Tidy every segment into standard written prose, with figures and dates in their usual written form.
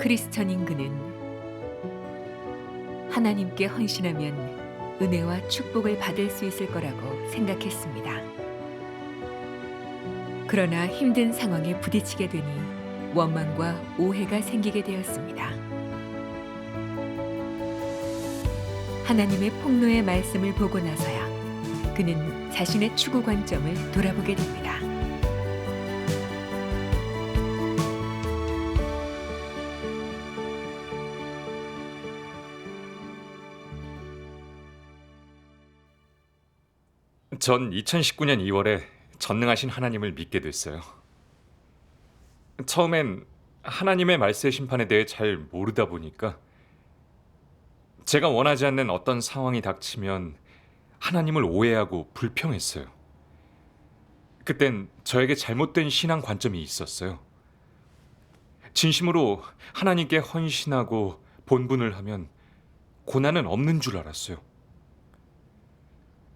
크리스천인 그는 하나님께 헌신하면 은혜와 축복을 받을 수 있을 거라고 생각했습니다. 그러나 힘든 상황에 부딪히게 되니 원망과 오해가 생기게 되었습니다. 하나님의 폭로의 말씀을 보고 나서야 그는 자신의 추구 관점을 돌아보게 됩니다. 전 2019년 2월에 전능하신 하나님을 믿게 됐어요. 처음엔 하나님의 말세 심판에 대해 잘 모르다 보니까 제가 원하지 않는 어떤 상황이 닥치면 하나님을 오해하고 불평했어요. 그땐 저에게 잘못된 신앙 관점이 있었어요. 진심으로 하나님께 헌신하고 본분을 하면 고난은 없는 줄 알았어요.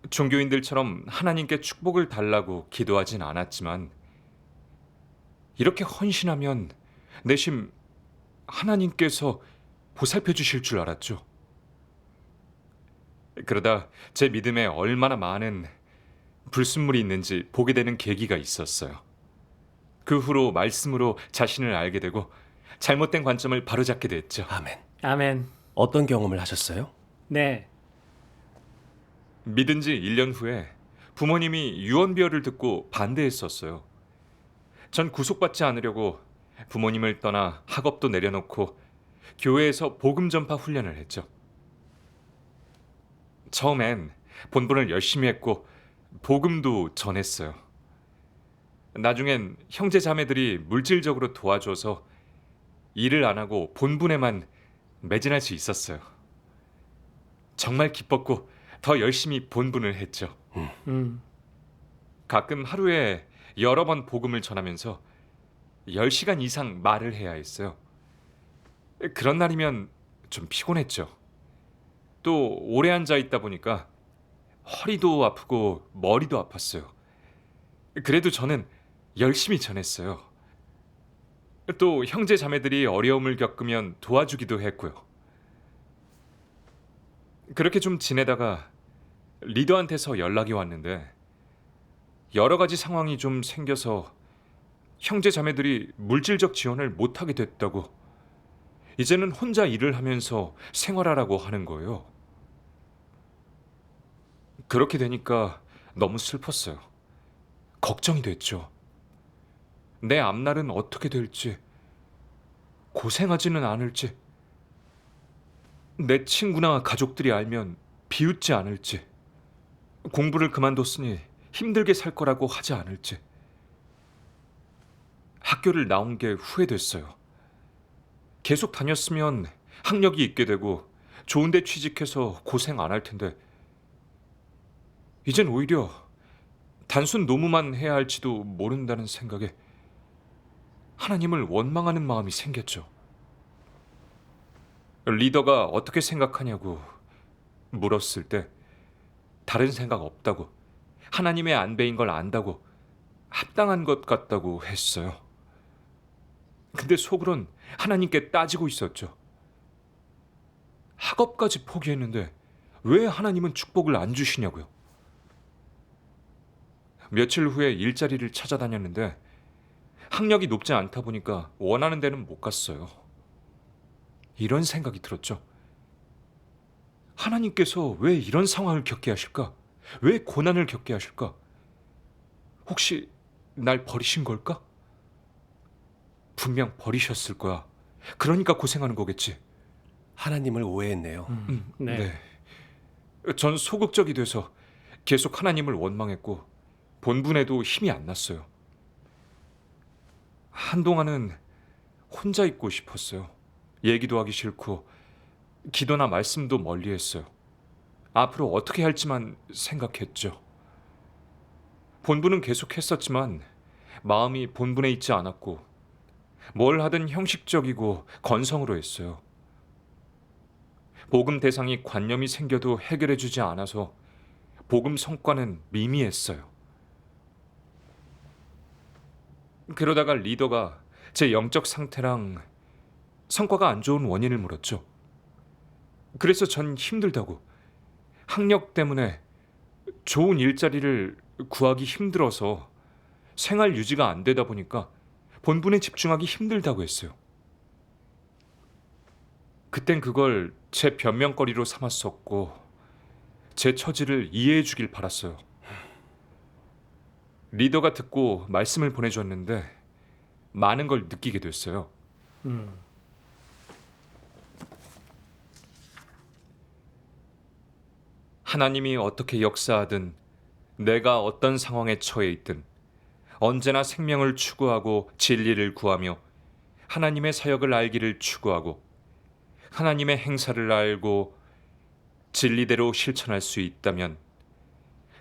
종교인들처럼 하나님께 축복을 달라고 기도하진 않았지만 이렇게 헌신하면 내심 하나님께서 보살펴 주실 줄 알았죠. 그러다 제 믿음에 얼마나 많은 불순물이 있는지 보게 되는 계기가 있었어요. 그 후로 말씀으로 자신을 알게 되고 잘못된 관점을 바로잡게 됐죠. 아멘. 아멘. 어떤 경험을 하셨어요? 네. 믿은 지 1년 후에 부모님이 유언비어를 듣고 반대했었어요. 전 구속받지 않으려고 부모님을 떠나 학업도 내려놓고 교회에서 복음 전파 훈련을 했죠. 처음엔 본분을 열심히 했고 복음도 전했어요. 나중엔 형제 자매들이 물질적으로 도와줘서 일을 안 하고 본분에만 매진할 수 있었어요. 정말 기뻤고 더 열심히 본분을 했죠. 가끔 하루에 여러 번 복음을 전하면서 10시간 이상 말을 해야 했어요. 그런 날이면 좀 피곤했죠. 또 오래 앉아 있다 보니까 허리도 아프고 머리도 아팠어요. 그래도 저는 열심히 전했어요. 또 형제 자매들이 어려움을 겪으면 도와주기도 했고요. 그렇게 좀 지내다가 리더한테서 연락이 왔는데 여러 가지 상황이 좀 생겨서 형제 자매들이 물질적 지원을 못하게 됐다고, 이제는 혼자 일을 하면서 생활하라고 하는 거예요. 그렇게 되니까 너무 슬펐어요. 걱정이 됐죠. 내 앞날은 어떻게 될지, 고생하지는 않을지, 내 친구나 가족들이 알면 비웃지 않을지, 공부를 그만뒀으니 힘들게 살 거라고 하지 않을지. 학교를 나온 게 후회됐어요. 계속 다녔으면 학력이 있게 되고 좋은 데 취직해서 고생 안 할 텐데 이젠 오히려 단순 노무만 해야 할지도 모른다는 생각에 하나님을 원망하는 마음이 생겼죠. 리더가 어떻게 생각하냐고 물었을 때 다른 생각 없다고, 하나님의 안배인 걸 안다고, 합당한 것 같다고 했어요. 근데 속으론 하나님께 따지고 있었죠. 학업까지 포기했는데 왜 하나님은 축복을 안 주시냐고요. 며칠 후에 일자리를 찾아다녔는데 학력이 높지 않다 보니까 원하는 데는 못 갔어요. 이런 생각이 들었죠. 하나님께서 왜 이런 상황을 겪게 하실까? 왜 고난을 겪게 하실까? 혹시 날 버리신 걸까? 분명 버리셨을 거야. 그러니까 고생하는 거겠지. 하나님을 오해했네요. 네. 전 소극적이 돼서 계속 하나님을 원망했고 본분에도 힘이 안 났어요. 한동안은 혼자 있고 싶었어요. 얘기도 하기 싫고 기도나 말씀도 멀리했어요. 앞으로 어떻게 할지만 생각했죠. 본분은 계속 했었지만 마음이 본분에 있지 않았고 뭘 하든 형식적이고 건성으로 했어요. 복음 대상이 관념이 생겨도 해결해주지 않아서 복음 성과는 미미했어요. 그러다가 리더가 제 영적 상태랑 성과가 안 좋은 원인을 물었죠. 그래서 전 힘들다고, 학력 때문에 좋은 일자리를 구하기 힘들어서 생활 유지가 안 되다 보니까 본분에 집중하기 힘들다고 했어요. 그땐 그걸 제 변명거리로 삼았었고 제 처지를 이해해 주길 바랐어요. 리더가 듣고 말씀을 보내줬는데 많은 걸 느끼게 됐어요. 하나님이 어떻게 역사하든 내가 어떤 상황에 처해 있든 언제나 생명을 추구하고 진리를 구하며 하나님의 사역을 알기를 추구하고 하나님의 행사를 알고 진리대로 실천할 수 있다면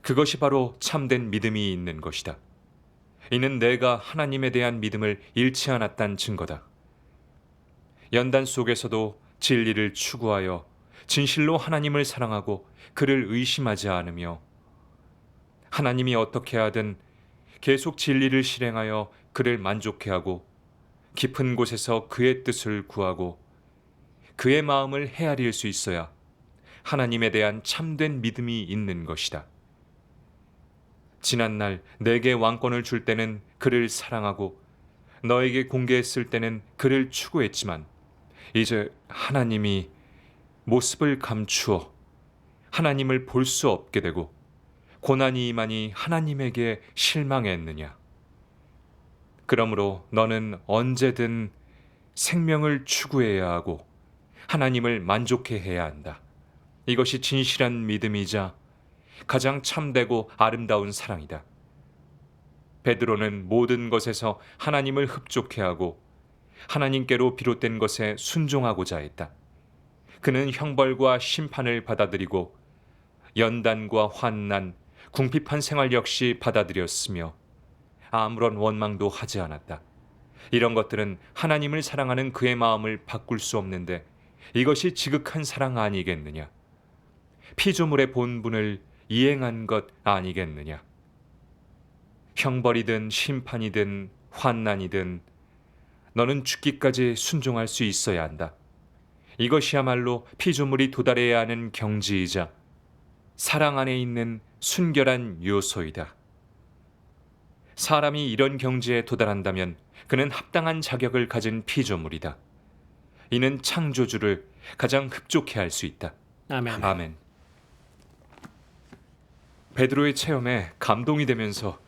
그것이 바로 참된 믿음이 있는 것이다. 이는 내가 하나님에 대한 믿음을 잃지 않았단 증거다. 연단 속에서도 진리를 추구하여 진실로 하나님을 사랑하고 그를 의심하지 않으며 하나님이 어떻게 하든 계속 진리를 실행하여 그를 만족해 하고 깊은 곳에서 그의 뜻을 구하고 그의 마음을 헤아릴 수 있어야 하나님에 대한 참된 믿음이 있는 것이다. 지난날 내게 왕권을 줄 때는 그를 사랑하고 너에게 공개했을 때는 그를 추구했지만 이제 하나님이 모습을 감추어 하나님을 볼 수 없게 되고 고난이 임하니 하나님에게 실망했느냐. 그러므로 너는 언제든 생명을 추구해야 하고 하나님을 만족해 해야 한다. 이것이 진실한 믿음이자 가장 참되고 아름다운 사랑이다. 베드로는 모든 것에서 하나님을 흡족해 하고 하나님께로 비롯된 것에 순종하고자 했다. 그는 형벌과 심판을 받아들이고 연단과 환난, 궁핍한 생활 역시 받아들였으며 아무런 원망도 하지 않았다. 이런 것들은 하나님을 사랑하는 그의 마음을 바꿀 수 없는데 이것이 지극한 사랑 아니겠느냐? 피조물의 본분을 이행한 것 아니겠느냐? 형벌이든 심판이든 환난이든 너는 죽기까지 순종할 수 있어야 한다. 이것이야말로 피조물이 도달해야 하는 경지이자 사랑 안에 있는 순결한 요소이다. 사람이 이런 경지에 도달한다면 그는 합당한 자격을 가진 피조물이다. 이는 창조주를 가장 흡족해 할 수 있다. 아멘. 아멘. 베드로의 체험에 감동이 되면서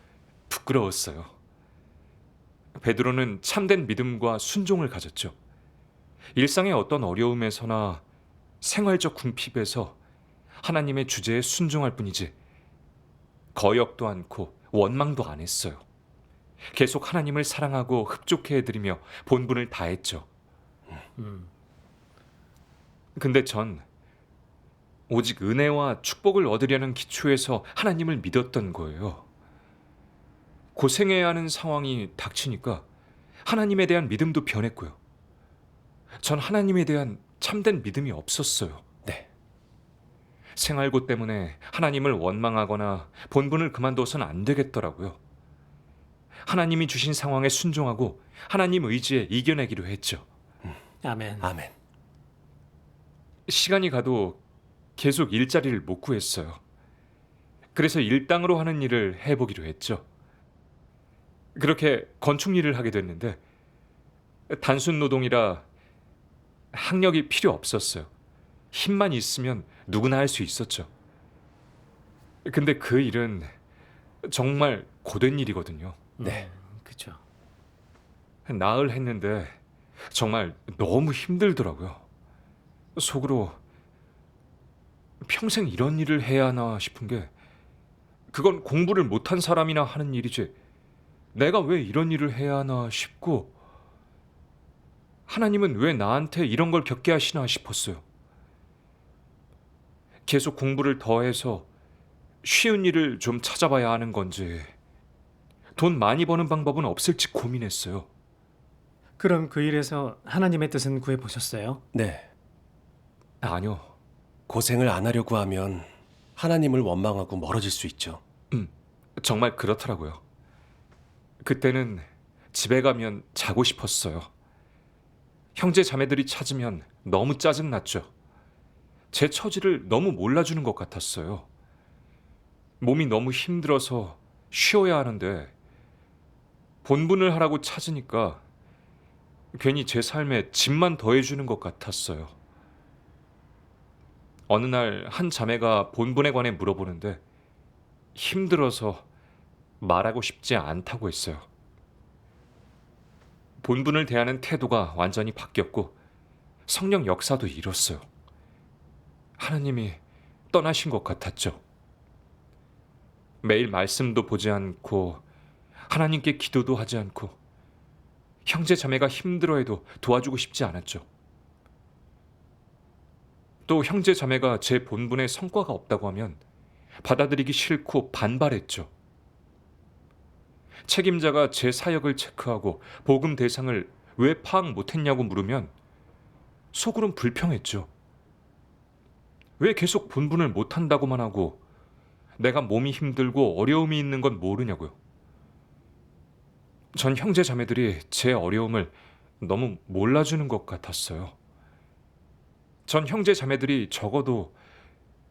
부끄러웠어요. 베드로는 참된 믿음과 순종을 가졌죠. 일상의 어떤 어려움에서나 생활적 궁핍에서 하나님의 주제에 순종할 뿐이지 거역도 않고 원망도 안 했어요. 계속 하나님을 사랑하고 흡족해 해드리며 본분을 다했죠. 근데 전 오직 은혜와 축복을 얻으려는 기초에서 하나님을 믿었던 거예요. 고생해야 하는 상황이 닥치니까 하나님에 대한 믿음도 변했고요. 전 하나님에 대한 참된 믿음이 없었어요. 네. 생활고 때문에 하나님을 원망하거나 본분을 그만둬서는 안 되겠더라고요. 하나님이 주신 상황에 순종하고 하나님 의지에 이겨내기로 했죠. 아멘. 아멘. 시간이 가도 계속 일자리를 못 구했어요. 그래서 일당으로 하는 일을 해보기로 했죠. 그렇게 건축 일을 하게 됐는데 단순 노동이라 학력이 필요 없었어요. 힘만 있으면 누구나 할 수 있었죠. 근데 그 일은 정말 고된 일이거든요. 네. 그렇죠. 나흘 했는데 정말 너무 힘들더라고요. 속으로 평생 이런 일을 해야 하나 싶은 게 그건 공부를 못한 사람이나 하는 일이지 내가 왜 이런 일을 해야 하나 싶고 하나님은 왜 나한테 이런 걸 겪게 하시나 싶었어요. 계속 공부를 더해서 쉬운 일을 좀 찾아봐야 하는 건지 돈 많이 버는 방법은 없을지 고민했어요. 그럼 그 일에서 하나님의 뜻은 구해 보셨어요? 네. 아니요. 고생을 안 하려고 하면 하나님을 원망하고 멀어질 수 있죠. 정말 그렇더라고요. 그때는 집에 가면 자고 싶었어요. 형제 자매들이 찾으면 너무 짜증났죠. 제 처지를 너무 몰라주는 것 같았어요. 몸이 너무 힘들어서 쉬어야 하는데 본분을 하라고 찾으니까 괜히 제 삶에 짐만 더해주는 것 같았어요. 어느 날 한 자매가 본분에 관해 물어보는데 힘들어서 말하고 싶지 않다고 했어요. 본분을 대하는 태도가 완전히 바뀌었고 성령 역사도 이뤘어요. 하나님이 떠나신 것 같았죠. 매일 말씀도 보지 않고 하나님께 기도도 하지 않고 형제 자매가 힘들어해도 도와주고 싶지 않았죠. 또 형제 자매가 제 본분에 성과가 없다고 하면 받아들이기 싫고 반발했죠. 책임자가 제 사역을 체크하고 복음 대상을 왜 파악 못했냐고 물으면 속으론 불평했죠. 왜 계속 본분을 못한다고만 하고 내가 몸이 힘들고 어려움이 있는 건 모르냐고요. 전 형제 자매들이 제 어려움을 너무 몰라주는 것 같았어요. 전 형제 자매들이 적어도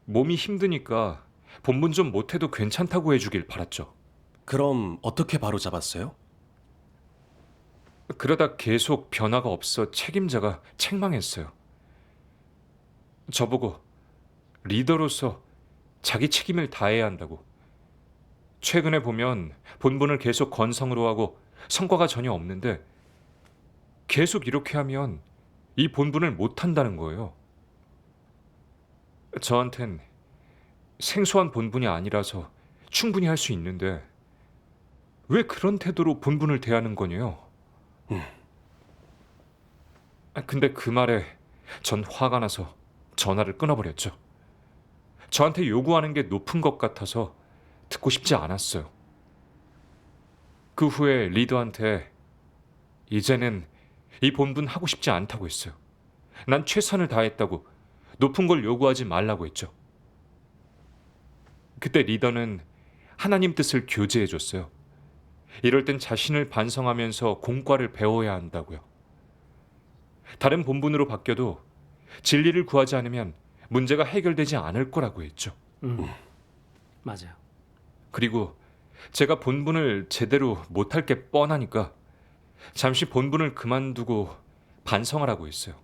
몸이 힘드니까 본분 좀 못해도 괜찮다고 해주길 바랐죠. 그럼 어떻게 바로잡았어요? 그러다 계속 변화가 없어 책임자가 책망했어요. 저보고 리더로서 자기 책임을 다해야 한다고. 최근에 보면 본분을 계속 건성으로 하고 성과가 전혀 없는데 계속 이렇게 하면 이 본분을 못한다는 거예요. 저한텐 생소한 본분이 아니라서 충분히 할 수 있는데 왜 그런 태도로 본분을 대하는 거냐요? 근데 그 말에 전 화가 나서 전화를 끊어버렸죠. 저한테 요구하는 게 높은 것 같아서 듣고 싶지 않았어요. 그 후에 리더한테 이제는 이 본분 하고 싶지 않다고 했어요. 난 최선을 다했다고 높은 걸 요구하지 말라고 했죠. 그때 리더는 하나님 뜻을 교제해 줬어요. 이럴 땐 자신을 반성하면서 공과를 배워야 한다고요. 다른 본분으로 바뀌어도 진리를 구하지 않으면 문제가 해결되지 않을 거라고 했죠. 맞아요. 그리고 제가 본분을 제대로 못할 게 뻔하니까 잠시 본분을 그만두고 반성하라고 했어요.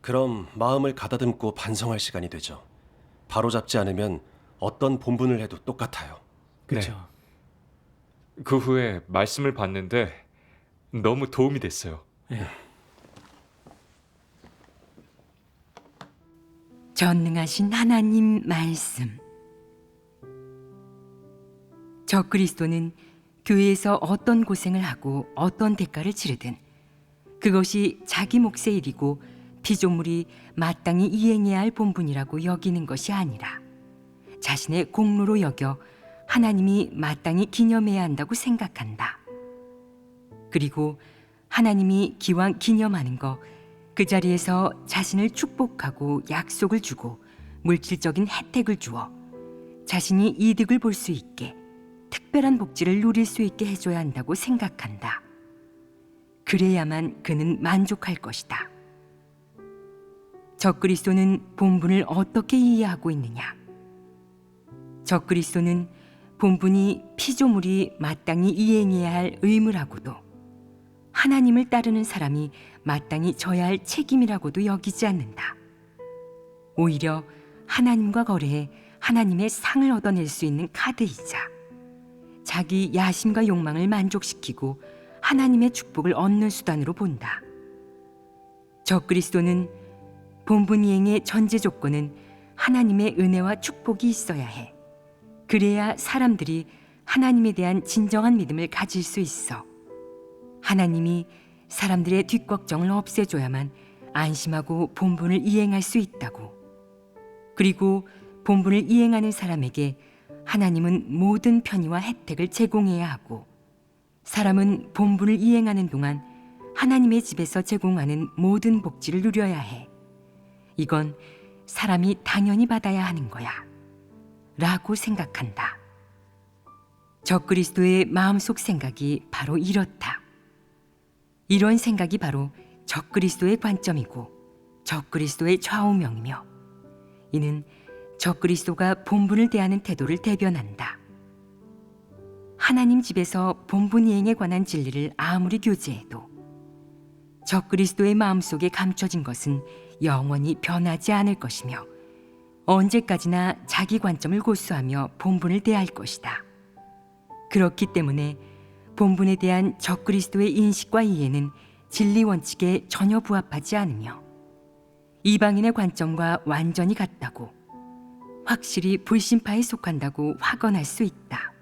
그럼 마음을 가다듬고 반성할 시간이 되죠. 바로잡지 않으면 어떤 본분을 해도 똑같아요. 그렇죠. 그 후에 말씀을 봤는데 너무 도움이 됐어요. 예. 전능하신 하나님 말씀. 적그리스도는 교회에서 어떤 고생을 하고 어떤 대가를 치르든 그것이 자기 몫의 일이고 피조물이 마땅히 이행해야 할 본분이라고 여기는 것이 아니라 자신의 공로로 여겨 하나님이 마땅히 기념해야 한다고 생각한다. 그리고 하나님이 기왕 기념하는 거 그 자리에서 자신을 축복하고 약속을 주고 물질적인 혜택을 주어 자신이 이득을 볼 수 있게 특별한 복지를 누릴 수 있게 해줘야 한다고 생각한다. 그래야만 그는 만족할 것이다. 적그리스도는 본분을 어떻게 이해하고 있느냐? 적그리스도는 본분이 피조물이 마땅히 이행해야 할 의무라고도 하나님을 따르는 사람이 마땅히 져야 할 책임이라고도 여기지 않는다. 오히려 하나님과 거래해 하나님의 상을 얻어낼 수 있는 카드이자 자기 야심과 욕망을 만족시키고 하나님의 축복을 얻는 수단으로 본다. 적그리스도는 본분 이행의 전제 조건은 하나님의 은혜와 축복이 있어야 해. 그래야 사람들이 하나님에 대한 진정한 믿음을 가질 수 있어. 하나님이 사람들의 뒷걱정을 없애줘야만 안심하고 본분을 이행할 수 있다고. 그리고 본분을 이행하는 사람에게 하나님은 모든 편의와 혜택을 제공해야 하고 사람은 본분을 이행하는 동안 하나님의 집에서 제공하는 모든 복지를 누려야 해. 이건 사람이 당연히 받아야 하는 거야 라고 생각한다. 적그리스도의 마음속 생각이 바로 이렇다. 이런 생각이 바로 적그리스도의 관점이고 적그리스도의 좌우명이며 이는 적그리스도가 본분을 대하는 태도를 대변한다. 하나님 집에서 본분 이행에 관한 진리를 아무리 교제해도 적그리스도의 마음속에 감춰진 것은 영원히 변하지 않을 것이며 언제까지나 자기 관점을 고수하며 본분을 대할 것이다. 그렇기 때문에 본분에 대한 적그리스도의 인식과 이해는 진리 원칙에 전혀 부합하지 않으며 이방인의 관점과 완전히 같다고 확실히 불신파에 속한다고 확언할 수 있다.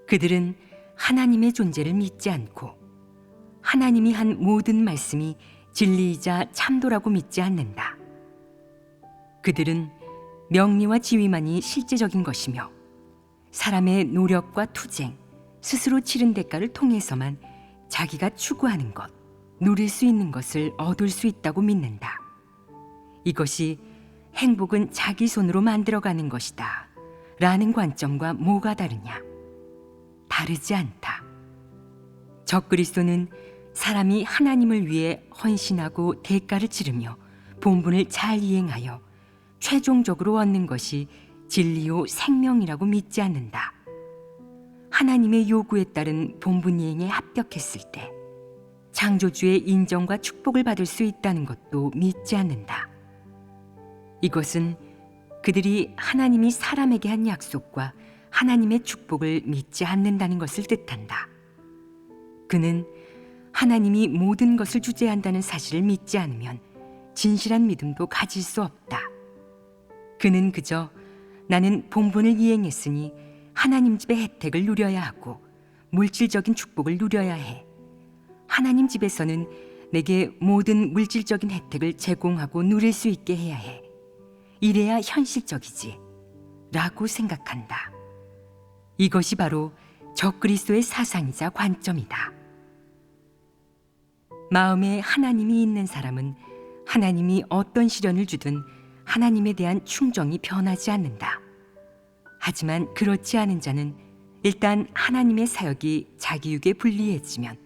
그들은 하나님의 존재를 믿지 않고 하나님이 한 모든 말씀이 진리이자 참도라고 믿지 않는다. 그들은 명리와 지위만이 실제적인 것이며 사람의 노력과 투쟁, 스스로 치른 대가를 통해서만 자기가 추구하는 것, 누릴 수 있는 것을 얻을 수 있다고 믿는다. 이것이 행복은 자기 손으로 만들어가는 것이다 라는 관점과 뭐가 다르냐? 다르지 않다. 적그리스도는 사람이 하나님을 위해 헌신하고 대가를 치르며 본분을 잘 이행하여 최종적으로 얻는 것이 진리요 생명이라고 믿지 않는다. 하나님의 요구에 따른 본분 이행에 합격했을 때 창조주의 인정과 축복을 받을 수 있다는 것도 믿지 않는다. 이것은 그들이 하나님이 사람에게 한 약속과 하나님의 축복을 믿지 않는다는 것을 뜻한다. 그는 하나님이 모든 것을 주재한다는 사실을 믿지 않으면 진실한 믿음도 가질 수 없다. 그는 그저 나는 본분을 이행했으니 하나님 집의 혜택을 누려야 하고 물질적인 축복을 누려야 해. 하나님 집에서는 내게 모든 물질적인 혜택을 제공하고 누릴 수 있게 해야 해. 이래야 현실적이지 라고 생각한다. 이것이 바로 적그리스도의 사상이자 관점이다. 마음에 하나님이 있는 사람은 하나님이 어떤 시련을 주든 하나님에 대한 충정이 변하지 않는다. 하지만 그렇지 않은 자는 일단 하나님의 사역이 자기 육에 불리해지면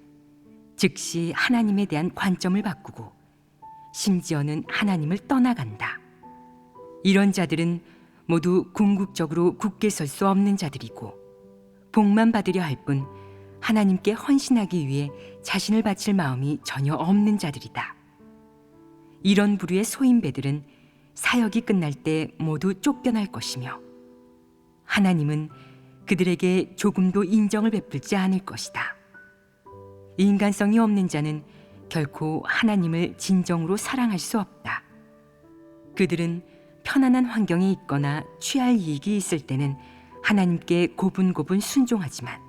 즉시 하나님에 대한 관점을 바꾸고 심지어는 하나님을 떠나간다. 이런 자들은 모두 궁극적으로 굳게 설 수 없는 자들이고 복만 받으려 할 뿐 하나님께 헌신하기 위해 자신을 바칠 마음이 전혀 없는 자들이다. 이런 부류의 소인배들은 사역이 끝날 때 모두 쫓겨날 것이며 하나님은 그들에게 조금도 인정을 베풀지 않을 것이다. 인간성이 없는 자는 결코 하나님을 진정으로 사랑할 수 없다. 그들은 편안한 환경에 있거나 취할 이익이 있을 때는 하나님께 고분고분 순종하지만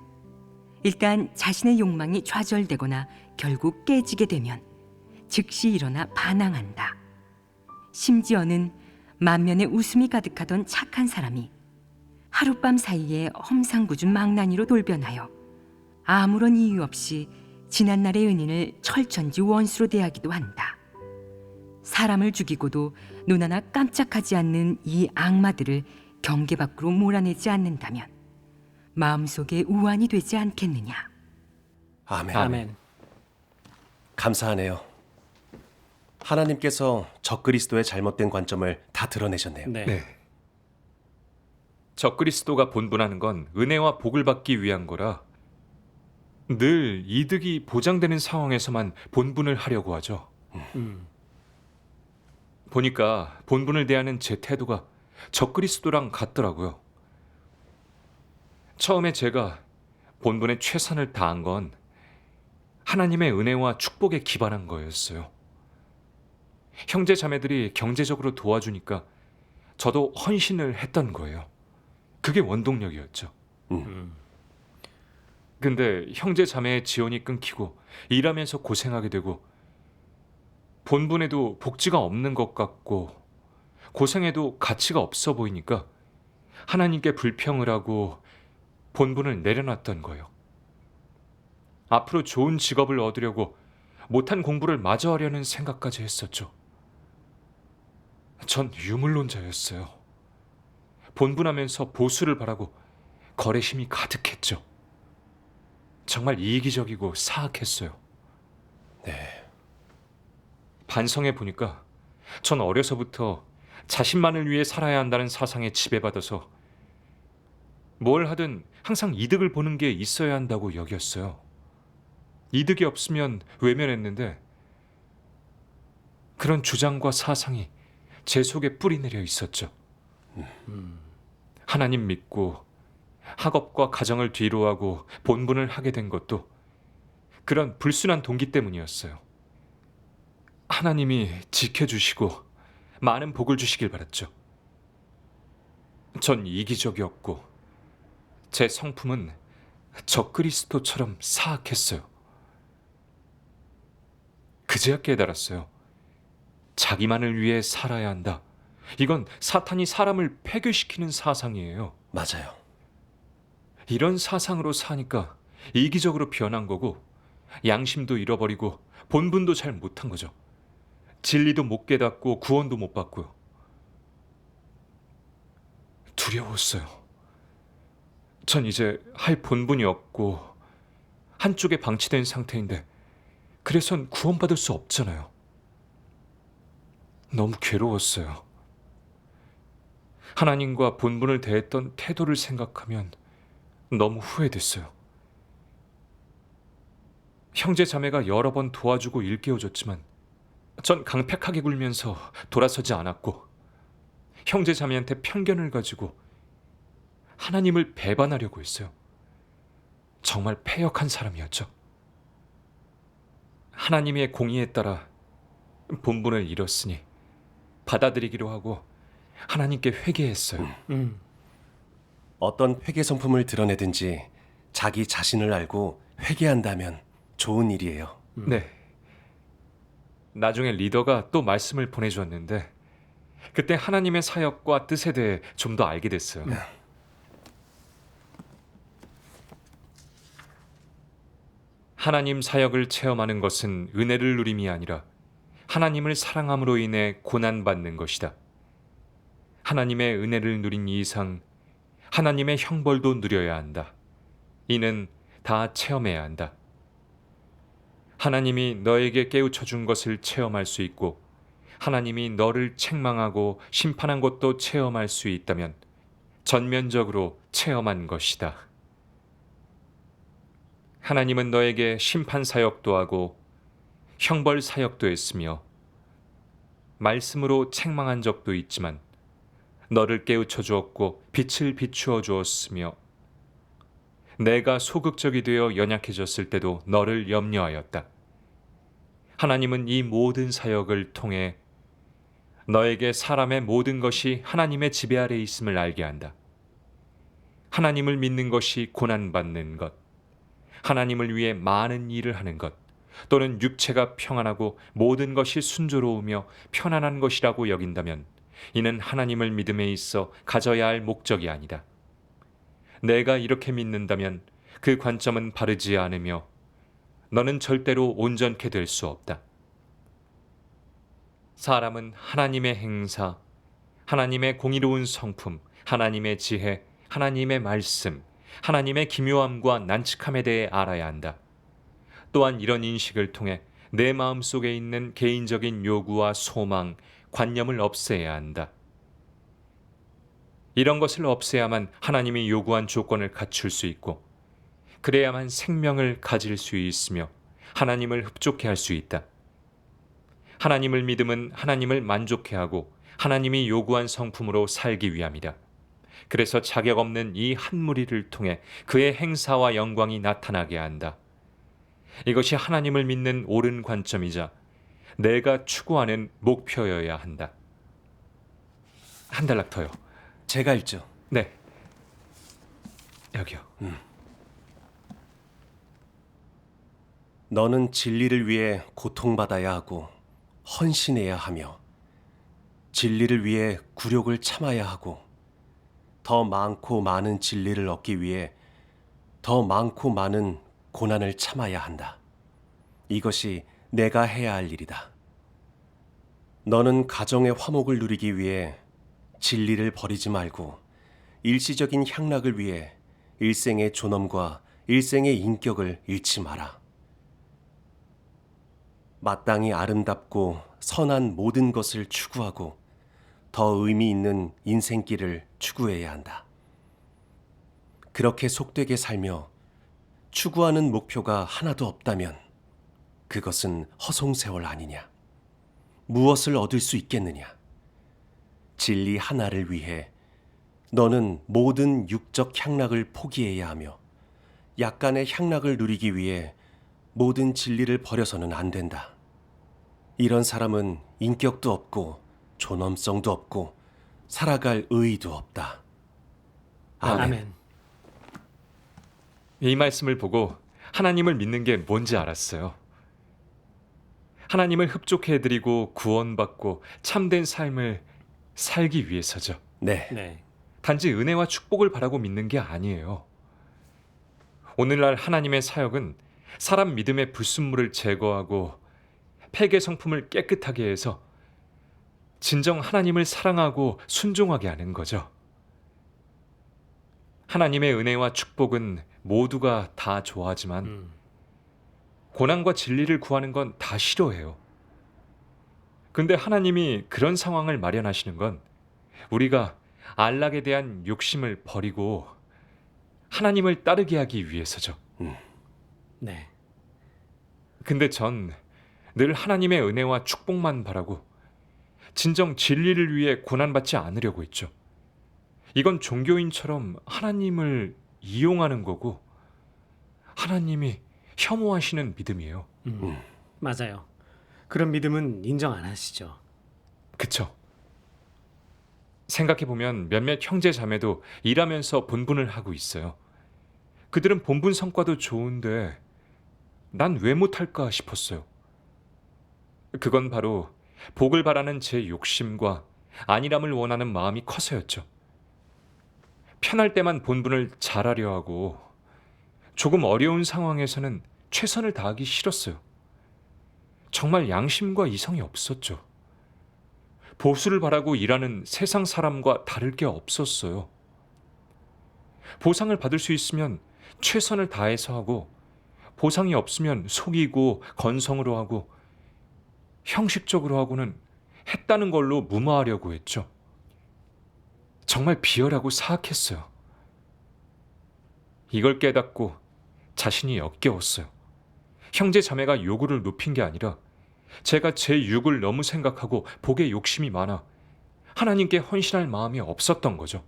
일단 자신의 욕망이 좌절되거나 결국 깨지게 되면 즉시 일어나 반항한다. 심지어는 만면에 웃음이 가득하던 착한 사람이 하룻밤 사이에 험상궂은 망나니로 돌변하여 아무런 이유 없이 지난날의 은인을 철천지 원수로 대하기도 한다. 사람을 죽이고도 눈 하나 깜짝하지 않는 이 악마들을 경계 밖으로 몰아내지 않는다면 마음속에 우환이 되지 않겠느냐. 아멘. 아멘. 감사하네요. 하나님께서 적그리스도의 잘못된 관점을 다 드러내셨네요. 네. 네. 적그리스도가 본분하는 건 은혜와 복을 받기 위한 거라 늘 이득이 보장되는 상황에서만 본분을 하려고 하죠. 보니까 본분을 대하는 제 태도가 적그리스도랑 같더라고요. 처음에 제가 본분에 최선을 다한 건 하나님의 은혜와 축복에 기반한 거였어요. 형제 자매들이 경제적으로 도와주니까 저도 헌신을 했던 거예요. 그게 원동력이었죠. 근데 형제 자매의 지원이 끊기고 일하면서 고생하게 되고 본분에도 복지가 없는 것 같고 고생해도 가치가 없어 보이니까 하나님께 불평을 하고 본분을 내려놨던 거예요. 앞으로 좋은 직업을 얻으려고 못한 공부를 마저 하려는 생각까지 했었죠. 전 유물론자였어요. 본분하면서 보수를 바라고 거래심이 가득했죠. 정말 이기적이고 사악했어요. 네. 반성해 보니까 전 어려서부터 자신만을 위해 살아야 한다는 사상에 지배받아서 뭘 하든 항상 이득을 보는 게 있어야 한다고 여겼어요. 이득이 없으면 외면했는데 그런 주장과 사상이 제 속에 뿌리내려 있었죠. 하나님 믿고 학업과 가정을 뒤로하고 본분을 하게 된 것도 그런 불순한 동기 때문이었어요. 하나님이 지켜주시고 많은 복을 주시길 바랐죠. 전 이기적이었고 제 성품은 적그리스도처럼 사악했어요. 그제야 깨달았어요. 자기만을 위해 살아야 한다. 이건 사탄이 사람을 폐교시키는 사상이에요. 맞아요. 이런 사상으로 사니까 이기적으로 변한 거고 양심도 잃어버리고 본분도 잘 못한 거죠. 진리도 못 깨닫고 구원도 못 받고요. 두려웠어요. 전 이제 할 본분이 없고 한쪽에 방치된 상태인데 그래선 구원받을 수 없잖아요. 너무 괴로웠어요. 하나님과 본분을 대했던 태도를 생각하면 너무 후회됐어요. 형제 자매가 여러 번 도와주고 일깨워줬지만 전 강팍하게 굴면서 돌아서지 않았고 형제 자매한테 편견을 가지고 하나님을 배반하려고 했어요. 정말 패역한 사람이었죠. 하나님의 공의에 따라 본분을 잃었으니 받아들이기로 하고 하나님께 회개했어요. 어떤 회개 성품을 드러내든지 자기 자신을 알고 회개한다면 좋은 일이에요. 네. 나중에 리더가 또 말씀을 보내주었는데 그때 하나님의 사역과 뜻에 대해 좀 더 알게 됐어요. 하나님 사역을 체험하는 것은 은혜를 누림이 아니라 하나님을 사랑함으로 인해 고난받는 것이다. 하나님의 은혜를 누린 이상 하나님의 형벌도 누려야 한다. 이는 다 체험해야 한다. 하나님이 너에게 깨우쳐 준 것을 체험할 수 있고 하나님이 너를 책망하고 심판한 것도 체험할 수 있다면 전면적으로 체험한 것이다. 하나님은 너에게 심판 사역도 하고 형벌 사역도 했으며 말씀으로 책망한 적도 있지만 너를 깨우쳐 주었고 빛을 비추어 주었으며 내가 소극적이 되어 연약해졌을 때도 너를 염려하였다. 하나님은 이 모든 사역을 통해 너에게 사람의 모든 것이 하나님의 지배 아래 있음을 알게 한다. 하나님을 믿는 것이 고난받는 것, 하나님을 위해 많은 일을 하는 것, 또는 육체가 평안하고 모든 것이 순조로우며 편안한 것이라고 여긴다면 이는 하나님을 믿음에 있어 가져야 할 목적이 아니다. 내가 이렇게 믿는다면 그 관점은 바르지 않으며 너는 절대로 온전케 될 수 없다. 사람은 하나님의 행사, 하나님의 공의로운 성품, 하나님의 지혜, 하나님의 말씀, 하나님의 기묘함과 난칙함에 대해 알아야 한다. 또한 이런 인식을 통해 내 마음 속에 있는 개인적인 요구와 소망, 관념을 없애야 한다. 이런 것을 없애야만 하나님이 요구한 조건을 갖출 수 있고 그래야만 생명을 가질 수 있으며 하나님을 흡족해 할 수 있다. 하나님을 믿음은 하나님을 만족해 하고 하나님이 요구한 성품으로 살기 위함이다. 그래서 자격 없는 이 한 무리를 통해 그의 행사와 영광이 나타나게 한다. 이것이 하나님을 믿는 옳은 관점이자 내가 추구하는 목표여야 한다. 한 단락 더요. 제가 읽죠. 네. 여기요. 너는 진리를 위해 고통받아야 하고 헌신해야 하며 진리를 위해 굴욕을 참아야 하고 더 많고 많은 진리를 얻기 위해 더 많고 많은 고난을 참아야 한다. 이것이 내가 해야 할 일이다. 너는 가정의 화목을 누리기 위해 진리를 버리지 말고 일시적인 향락을 위해 일생의 존엄과 일생의 인격을 잃지 마라. 마땅히 아름답고 선한 모든 것을 추구하고 더 의미 있는 인생길을 추구해야 한다. 그렇게 속되게 살며 추구하는 목표가 하나도 없다면 그것은 허송세월 아니냐? 무엇을 얻을 수 있겠느냐? 진리 하나를 위해 너는 모든 육적 향락을 포기해야 하며 약간의 향락을 누리기 위해 모든 진리를 버려서는 안 된다. 이런 사람은 인격도 없고 존엄성도 없고 살아갈 의의도 없다. 아멘. 아멘. 이 말씀을 보고 하나님을 믿는 게 뭔지 알았어요. 하나님을 흡족해드리고 구원받고 참된 삶을 살기 위해서죠. 네. 네. 단지 은혜와 축복을 바라고 믿는 게 아니에요. 오늘날 하나님의 사역은 사람 믿음의 불순물을 제거하고 폐계 성품을 깨끗하게 해서 진정 하나님을 사랑하고 순종하게 하는 거죠. 하나님의 은혜와 축복은 모두가 다 좋아하지만 고난과 진리를 구하는 건 다 싫어해요. 근데 하나님이 그런 상황을 마련하시는 건 우리가 안락에 대한 욕심을 버리고 하나님을 따르게 하기 위해서죠. 네. 근데 전 늘 하나님의 은혜와 축복만 바라고 진정 진리를 위해 고난받지 않으려고 했죠. 이건 종교인처럼 하나님을 이용하는 거고 하나님이 혐오하시는 믿음이에요. 맞아요. 그런 믿음은 인정 안 하시죠. 그쵸? 생각해보면 몇몇 형제 자매도 일하면서 본분을 하고 있어요. 그들은 본분 성과도 좋은데 난 왜 못할까 싶었어요. 그건 바로 복을 바라는 제 욕심과 안일함을 원하는 마음이 커서였죠. 편할 때만 본분을 잘하려 하고 조금 어려운 상황에서는 최선을 다하기 싫었어요. 정말 양심과 이성이 없었죠. 보수를 바라고 일하는 세상 사람과 다를 게 없었어요. 보상을 받을 수 있으면 최선을 다해서 하고 보상이 없으면 속이고 건성으로 하고 형식적으로 하고는 했다는 걸로 무마하려고 했죠. 정말 비열하고 사악했어요. 이걸 깨닫고 자신이 역겨웠어요. 형제 자매가 요구를 높인 게 아니라 제가 제 육을 너무 생각하고 복에 욕심이 많아 하나님께 헌신할 마음이 없었던 거죠.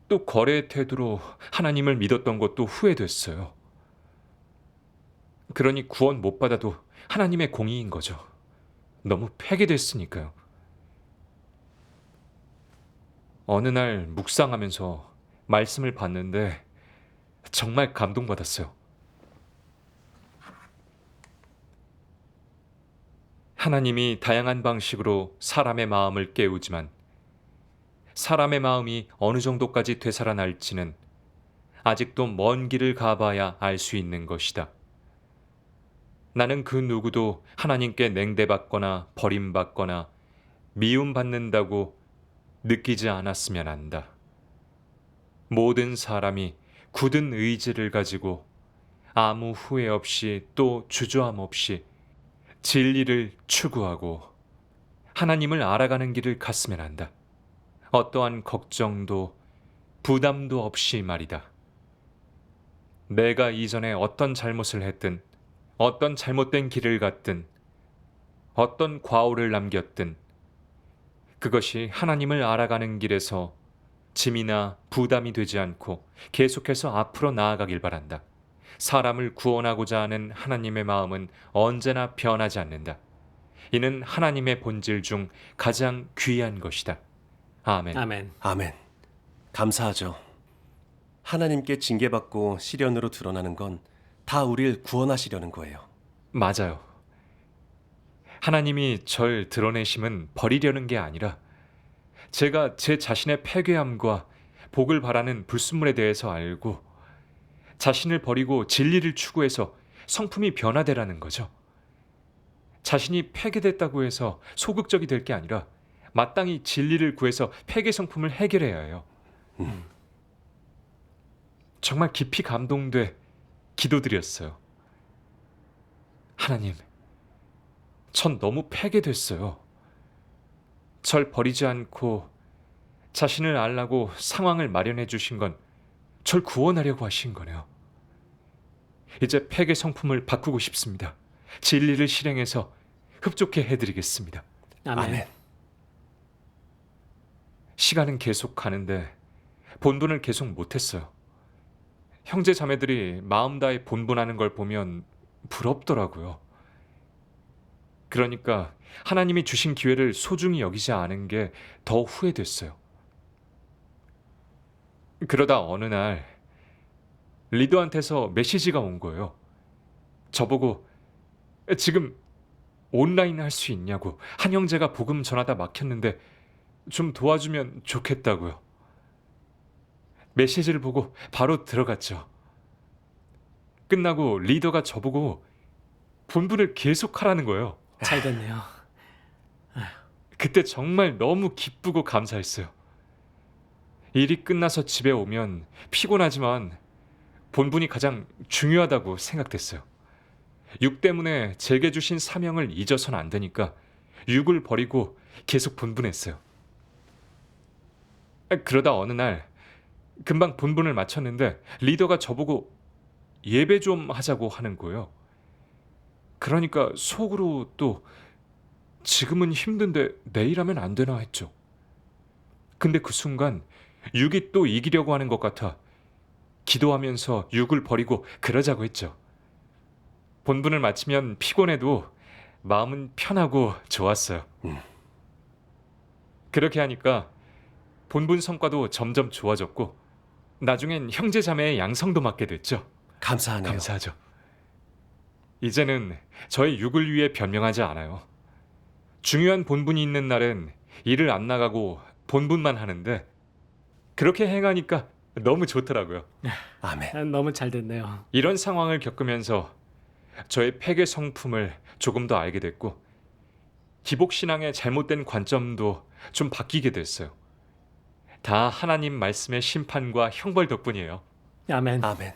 또 거래의 태도로 하나님을 믿었던 것도 후회됐어요. 그러니 구원 못 받아도 하나님의 공의인 거죠. 너무 폐기됐으니까요. 어느 날 묵상하면서 말씀을 봤는데 정말 감동받았어요. 하나님이 다양한 방식으로 사람의 마음을 깨우지만 사람의 마음이 어느 정도까지 되살아날지는 아직도 먼 길을 가봐야 알 수 있는 것이다. 나는 그 누구도 하나님께 냉대받거나 버림받거나 미움받는다고 느끼지 않았으면 한다. 모든 사람이 굳은 의지를 가지고 아무 후회 없이 또 주저함 없이 진리를 추구하고 하나님을 알아가는 길을 갔으면 한다. 어떠한 걱정도 부담도 없이 말이다. 내가 이전에 어떤 잘못을 했든 어떤 잘못된 길을 갔든 어떤 과오를 남겼든 그것이 하나님을 알아가는 길에서 짐이나 부담이 되지 않고 계속해서 앞으로 나아가길 바란다. 사람을 구원하고자 하는 하나님의 마음은 언제나 변하지 않는다. 이는 하나님의 본질 중 가장 귀한 것이다. 아멘. 아멘. 아멘. 감사하죠. 하나님께 징계받고 시련으로 드러나는 건 다 우리를 구원하시려는 거예요. 맞아요. 하나님이 절 드러내심은 버리려는 게 아니라 제가 제 자신의 패괴함과 복을 바라는 불순물에 대해서 알고 자신을 버리고 진리를 추구해서 성품이 변화되라는 거죠. 자신이 폐괴됐다고 해서 소극적이 될 게 아니라 마땅히 진리를 구해서 폐괴 성품을 해결해야 해요. 정말 깊이 감동돼 기도드렸어요. 하나님, 전 너무 패괴됐어요. 절 버리지 않고 자신을 알라고 상황을 마련해 주신 건 절 구원하려고 하신 거네요. 이제 패괴 성품을 바꾸고 싶습니다. 진리를 실행해서 흡족해 해드리겠습니다. 아멘. 아멘. 시간은 계속 가는데 본분을 계속 못했어요. 형제 자매들이 마음 다해 본분하는 걸 보면 부럽더라고요. 그러니까 하나님이 주신 기회를 소중히 여기지 않은 게 더 후회됐어요. 그러다 어느 날 리더한테서 메시지가 온 거예요. 저보고 지금 온라인 할 수 있냐고, 한 형제가 복음 전하다 막혔는데 좀 도와주면 좋겠다고요. 메시지를 보고 바로 들어갔죠. 끝나고 리더가 저보고 본분을 계속하라는 거예요. 잘 됐네요. 그때 정말 너무 기쁘고 감사했어요. 일이 끝나서 집에 오면 피곤하지만 본분이 가장 중요하다고 생각됐어요. 육 때문에 제게 주신 사명을 잊어서는 안 되니까 육을 버리고 계속 본분했어요. 그러다 어느 날 금방 본분을 마쳤는데 리더가 저보고 예배 좀 하자고 하는 거예요. 그러니까 속으로 또 지금은 힘든데 내일 하면 안 되나 했죠. 근데 그 순간 육이 또 이기려고 하는 것 같아 기도하면서 육을 버리고 그러자고 했죠. 본분을 마치면 피곤해도 마음은 편하고 좋았어요. 그렇게 하니까 본분 성과도 점점 좋아졌고 나중엔 형제 자매의 양성도 맡게 됐죠. 감사하네요. 감사하죠. 이제는 저의 육을 위해 변명하지 않아요. 중요한 본분이 있는 날엔 일을 안 나가고 본분만 하는데 그렇게 행하니까 너무 좋더라고요. 아멘. 너무 잘 됐네요. 이런 상황을 겪으면서 저의 패괴 성품을 조금 더 알게 됐고 기복신앙의 잘못된 관점도 좀 바뀌게 됐어요. 다 하나님 말씀의 심판과 형벌 덕분이에요. 아멘. 아멘.